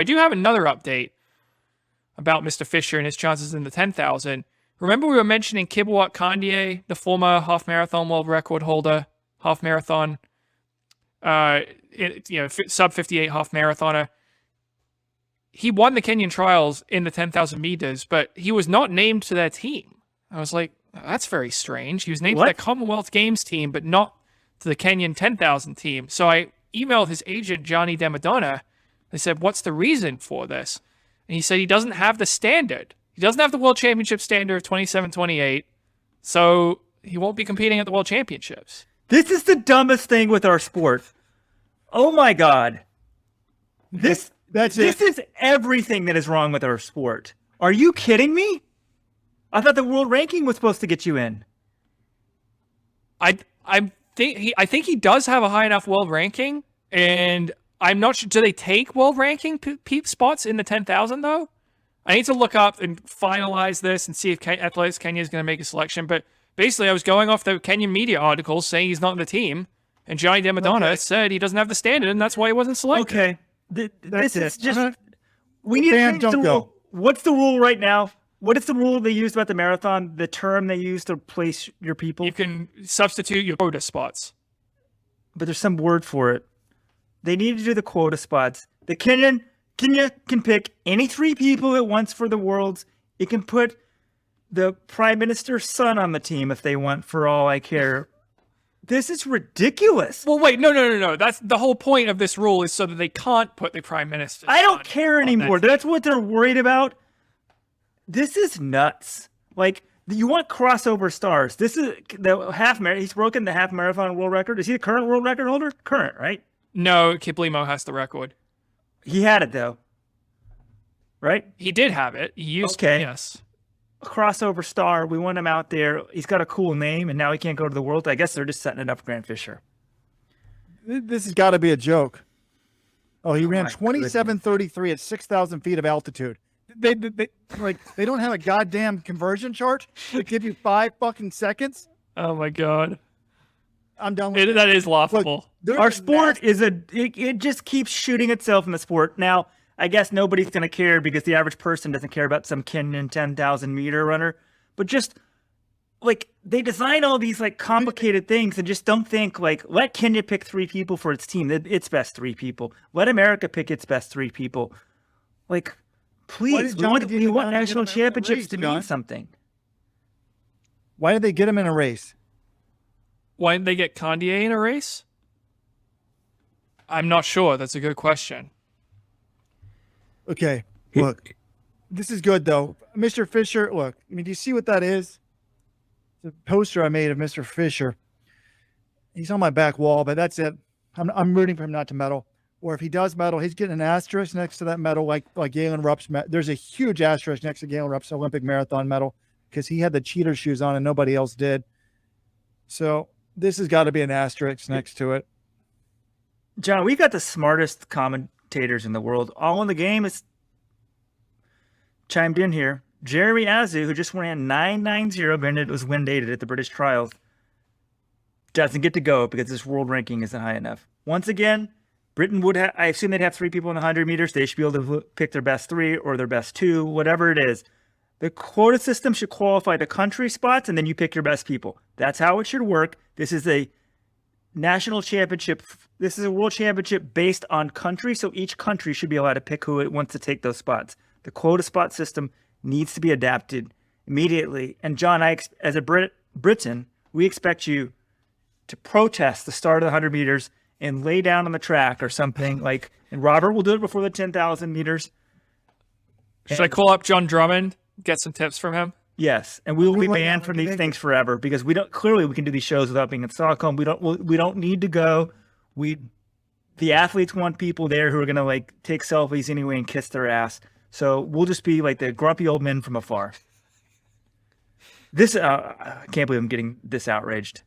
I do have another update about Mr. Fisher and his chances in the 10,000. Remember we were mentioning Kibiwott Kandie, the former half marathon world record holder, half marathon, sub 58 half marathoner. He won the Kenyan trials in the 10,000 meters, but he was not named to their team. I was like, that's very strange. He was named to the Commonwealth Games team, but not to the Kenyan 10,000 team. So I emailed his agent, Johnny Demadonna. I said, what's the reason for this? And he said he doesn't have the standard. He doesn't have the World Championship standard of 27:28, so he won't be competing at the World Championships. This is the dumbest thing with our sport. Oh my God. This is everything that is wrong with our sport. Are you kidding me? I thought the world ranking was supposed to get you in. I think he does have a high enough world ranking, and I'm not sure. Do they take world ranking peep spots in the 10,000 though? I need to look up and finalize this and see if Athletics Kenya is going to make a selection. But basically, I was going off the Kenyan media articles saying he's not in the team, and Johnny Demadonna said he doesn't have the standard, and that's why he wasn't selected. Okay, this is just. We need to change the rule. What's the rule right now? What is the rule they used about the marathon? The term they used to place your people? You can substitute your quota spots. But there's some word for it. They need to do the quota spots. The Kenya can pick any 3 people it wants for the Worlds. It can put the Prime Minister's son on the team if they want, for all I care. This is ridiculous. Well, wait, no. That's the whole point of this rule, is so that they can't put the Prime Minister. I don't care anymore. That's what they're worried about. This is nuts. Like, you want crossover stars. This is the half marathon. He's broken the half marathon world record. Is he the current world record holder? Current, right? No, Kibiwott has the record. He had it though, right? He did have it. He used it, yes. A crossover star. We want him out there. He's got a cool name, and now he can't go to the World. I guess they're just setting it up for Grant Fisher. This has got to be a joke. Oh, he ran 27:33 at 6,000 feet of altitude. They don't have a goddamn conversion chart to give you 5 fucking seconds. Oh my God. I'm done with that. Is laughable. Look, our sport it just keeps shooting itself in the sport. Now, I guess nobody's going to care because the average person doesn't care about some Kenyan 10,000 meter runner. But just like they design all these like complicated things and just don't think like, let Kenya pick 3 people for its team. Its best 3 people. Let America pick its best 3 people. Like, please, we want national championships to mean something. Why did they get him in a race? Why didn't they get Kandie in a race? I'm not sure. That's a good question. Okay, look, this is good though. Mr. Fisher, look, I mean, do you see what that is? It's a poster I made of Mr. Fisher. He's on my back wall, but that's it. I'm rooting for him not to medal. Or if he does medal, he's getting an asterisk next to that medal, like Galen Rupp's. There's a huge asterisk next to Galen Rupp's Olympic marathon medal because he had the cheater shoes on and nobody else did. So this has got to be an asterisk next to it. John, we got the smartest commentators in the world. All in the Game is chimed in here. Jeremy Azu, who just ran 9:90, granted it was wind dated at the British trials, doesn't get to go because this world ranking isn't high enough. Once again, Britain would have, I assume they'd have 3 people in the 100 meters. They should be able to pick their best 3 or their best 2, whatever it is. The quota system should qualify the country spots, and then you pick your best people. That's how it should work. This is a national championship. This is a world championship based on country, so each country should be allowed to pick who it wants to take those spots. The quota spot system needs to be adapted immediately. And John, as a Briton, we expect you to protest the start of the 100 meters and lay down on the track or something like, and Robert will do it before the 10,000 meters. Should I call up John Drummond, get some tips from him? Yes, and we will be banned from these things forever because we can do these shows without being in Stockholm. We don't need to go. The athletes want people there who are gonna like take selfies anyway and kiss their ass. So we'll just be like the grumpy old men from afar. This I can't believe I'm getting this outraged.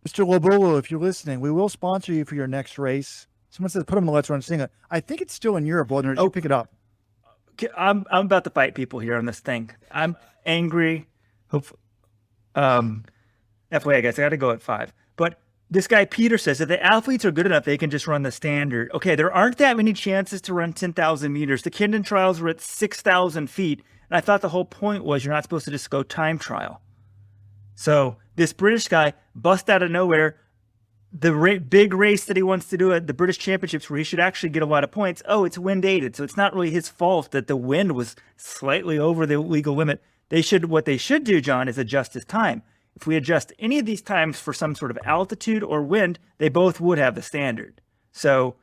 Mr. Lobolo, if you're listening, we will sponsor you for your next race. Someone says put him in the Let's Run Sing It. I think it's still in Europe, Wilderness. Oh, pick it up. I'm about to fight people here on this thing. I'm angry. FYI, guys, I got to go at 5. But This guy Peter says if the athletes are good enough, they can just run the standard. Okay, there aren't that many chances to run 10,000 meters. The Kandie trials were at 6,000 feet, and I thought the whole point was you're not supposed to just go time trial. So this British guy bust out of nowhere. The big race that he wants to do at the British Championships, where he should actually get a lot of points. Oh, it's wind aided, so it's not really his fault that the wind was slightly over the legal limit. What they should do, John, is adjust his time. If we adjust any of these times for some sort of altitude or wind, they both would have the standard. So,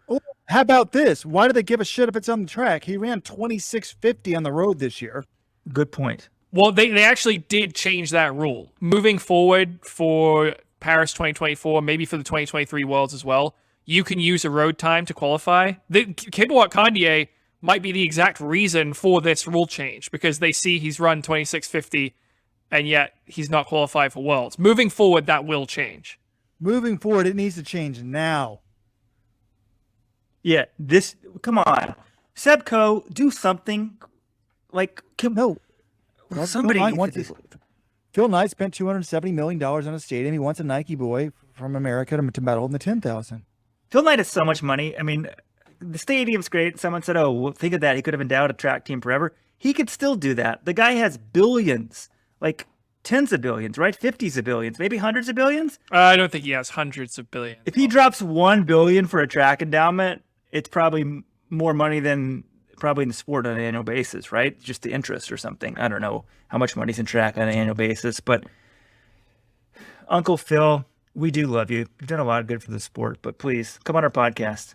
how about this? Why do they give a shit if it's on the track? He ran 26:50 on the road this year. good point. Well, they actually did change that rule. Moving forward for Paris 2024, maybe for the 2023 Worlds as well, you can use a road time to qualify. The Kibiwott Kandie might be the exact reason for this rule change, because they see he's run 26:50 and yet he's not qualified for Worlds. Moving forward, that will change. Moving forward, it needs to change now. Yeah, come on. Sebco, do something. Like, No. somebody. Phil Knight spent $270 million on a stadium. He wants a Nike boy from America to medal in the 10,000. Phil Knight has so much money. I mean, the stadium's great. Someone said, oh, well, think of that. He could have endowed a track team forever. He could still do that. The guy has billions, like tens of billions, right? 50s of billions, maybe hundreds of billions. I don't think he has hundreds of billions. If he drops $1 billion for a track endowment, it's probably more money than probably in the sport on an annual basis, right? Just the interest or something. I don't know how much money's in track on an annual basis, but Uncle Phil, we do love you. You've done a lot of good for the sport, but please come on our podcast.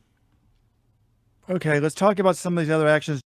Okay, let's talk about some of these other actions.